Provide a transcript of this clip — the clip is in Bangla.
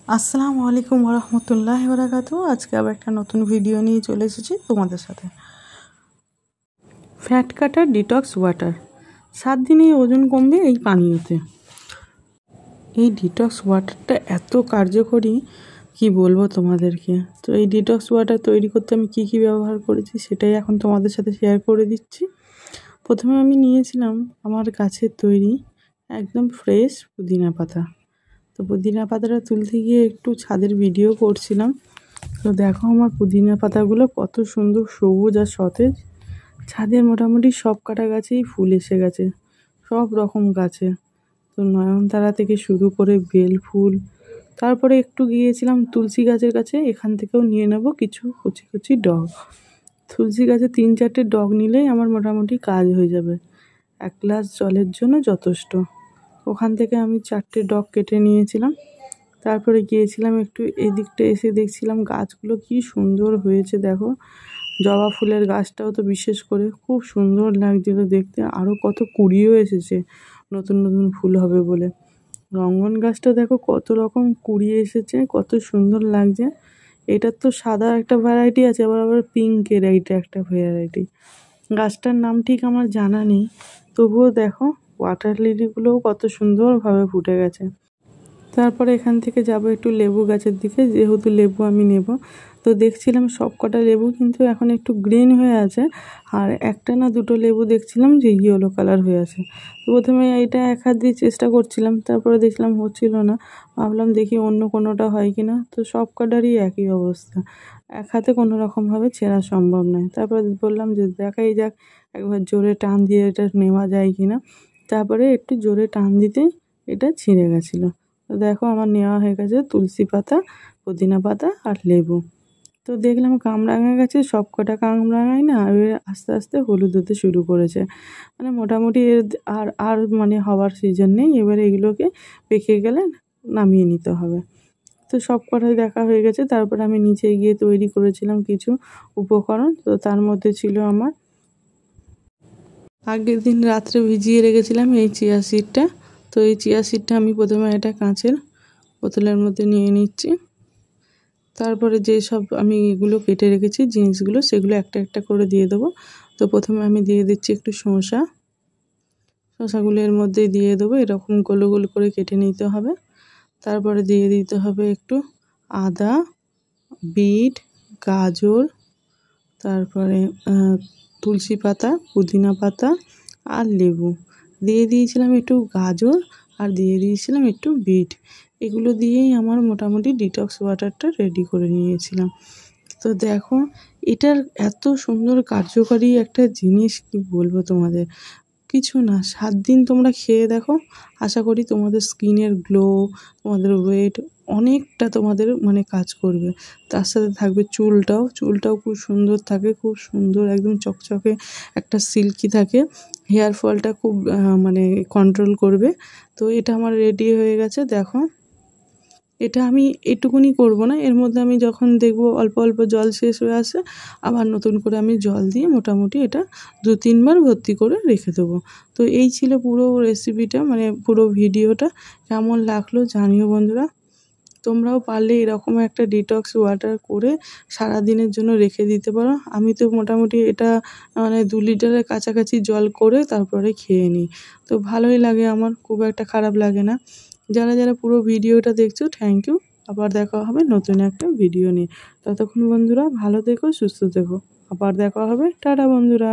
আসসালামু আলাইকুম ওরহমতুল্লাহি বারাকাতুহু। আজকে আবার একটা নতুন ভিডিও নিয়ে চলে এসেছি তোমাদের সাথে। ফ্যাট কাটার ডিটক্স ওয়াটার, 7 দিনে ওজন কমবে এই পানীয়তে। এই ডিটক্স ওয়াটারটা এত কার্যকরী কি বলবো তোমাদেরকে। তো এই ডিটক্স ওয়াটার তৈরি করতে আমি কি ব্যবহার করেছি সেটাই এখন তোমাদের সাথে শেয়ার করে দিচ্ছি। প্রথমে আমি নিয়েছিলাম আমার গাছের তৈরি একদম ফ্রেশ পুদিনা পাতা। তো পুদিনা পাতাটা তুলতে গিয়ে একটু ছাদের ভিডিও করছিলাম। তো দেখো আমার পুদিনা পাতাগুলো কত সুন্দর সবুজ আর সতেজ। ছাদের মোটামুটি সব কাটা গাছেই ফুল এসে গেছে, সব রকম গাছে। তো নয়নতারা থেকে শুরু করে বেল ফুল, তারপরে একটু গিয়েছিলাম তুলসী গাছের কাছে, এখান থেকেও নিয়ে নেব কিছু কচি কচি ডগ। তুলসী গাছে 3-4টে ডগ নিলেই আমার মোটামুটি কাজ হয়ে যাবে, 1 গ্লাস জলের জন্য যথেষ্ট। ওখান থেকে আমি 4টে ডগ কেটে নিয়েছিলাম। তারপরে গিয়েছিলাম একটু এদিকটা, এসে দেখছিলাম গাছগুলো কি সুন্দর হয়েছে। দেখো জবা ফুলের গাছটাও তো বিশেষ করে খুব সুন্দর লাগছিল দেখতে, আরও কত কুড়িও এসেছে নতুন নতুন ফুল হবে বলে। রঙ্গন গাছটা দেখো কত রকম কুড়ি এসেছে, কত সুন্দর লাগছে। এটার তো সাদা একটা ভ্যারাইটি আছে, আবার পিঙ্কের এইটা একটা ভ্যারাইটি। গাছটার নাম ঠিক আমার জানা নেই, তবুও দেখো ওয়াটার লিলিগুলোও কত সুন্দরভাবে ফুটে গেছে। তারপরে এখান থেকে যাব একটু লেবু গাছের দিকে, যেহেতু লেবু আমি নেব। তো দেখছিলাম সব কটা লেবু কিন্তু এখন একটু গ্রিন হয়ে আছে, আর একটা না দুটো লেবু দেখছিলাম যে ইয়েলো কালার হয়ে আছে। তো প্রথমে এইটা 1 হাত দিয়ে চেষ্টা করছিলাম, তারপরে দেখলাম হচ্ছিল না। ভাবলাম দেখি অন্য কোনোটা হয় কি না। তো সব কটারই একই অবস্থা, 1 হাতে কোনো রকমভাবে ছেঁড়া সম্ভব নয়। তারপরে বললাম যে দেখাই যাক একবার জোরে টান দিয়ে এটা নেওয়া যায় কি না। তারপরে একটু জোরে টান দিতেই এটা ছিঁড়ে গেছিলো। তো দেখো আমার নেওয়া হয়ে গেছে তুলসী পাতা, পুদিনা পাতা আর লেবু। তো দেখলাম কামরাঙা গাছে সব কটা কামরাঙাই না এবার আস্তে আস্তে হলুদ হতে শুরু করেছে। মানে মোটামুটি এর আর মানে হওয়ার সিজন নেই, এবারে এগুলোকে পেকে গেলে নামিয়ে নিতে হবে। তো সব কটাই দেখা হয়ে গেছে। তারপর আমি নিচে গিয়ে তৈরি করেছিলাম কিছু উপকরণ। তো তার মধ্যে ছিল আমার আগের দিন রাত্রে ভিজিয়ে রেখেছিলাম এই চিয়া সিডটা। তো এই চিয়া সিডটা আমি প্রথমে একটা কাঁচের বোতলের মধ্যে নিয়ে নিচ্ছি। তারপরে যেসব আমি এগুলো কেটে রেখেছি জিনিসগুলো, সেগুলো একটা একটা করে দিয়ে দেবো। তো প্রথমে আমি দিয়ে দিচ্ছি একটু শসাগুলো এর মধ্যে দিয়ে দেবো, এরকম গোল গোল করে কেটে নিতে হবে। তারপরে দিয়ে দিতে হবে একটু আদা, বিট, গাজর, তারপরে তুলসী পাতা, পুদিনা পাতা আর লেবু। দিয়ে দিয়েছিলাম একটু গাজর আর দিয়ে দিয়েছিলাম একটু বিট। এগুলো দিয়েই আমার মোটামুটি ডিটক্স ওয়াটারটা রেডি করে নিয়েছিলাম। তো দেখো এটার এত সুন্দর কার্যকারী একটা জিনিস, কি বলবো তোমাদের। কিছু না, 7 দিন তোমরা খেয়ে দেখো, আশা করি তোমাদের স্কিনের গ্লো, তোমাদের ওয়েট অনেকটা তোমাদের মানে কাজ করবে। তার সাথে থাকবে চুলটাও খুব সুন্দর থাকে, খুব সুন্দর একদম চকচকে একটা সিল্কি থাকে। হেয়ার ফলটা খুব মানে কন্ট্রোল করবে। তো এটা আমার রেডি হয়ে গেছে দেখো। এটা আমি এটুকুনি করব না, এর মধ্যে আমি যখন দেখব অল্প অল্প জল শেষ হয়ে আসে, আবার নতুন করে আমি জল দিয়ে মোটামুটি এটা 2-3 বার ভর্তি করে রেখে দেবো। তো এই ছিল পুরো রেসিপিটা, মানে পুরো ভিডিওটা। কেমন লাগলো জানিও বন্ধুরা। তোমরাও পারলে এরকম একটা ডিটক্স ওয়াটার করে সারা দিনের জন্য রেখে দিতে পারো। আমি তো মোটামুটি এটা মানে 2 লিটারের কাছাকাছি জল করে তারপরে খেয়ে নিই। তো ভালোই লাগে আমার, খুব একটা খারাপ লাগে না। যারা পুরো ভিডিওটা দেখছো থ্যাংক ইউ। আবার দেখা হবে নতুন একটা ভিডিও নিয়ে। ততক্ষণ বন্ধুরা ভালো থেকো, সুস্থ থেকো। আবার দেখা হবে। টাটা বন্ধুরা।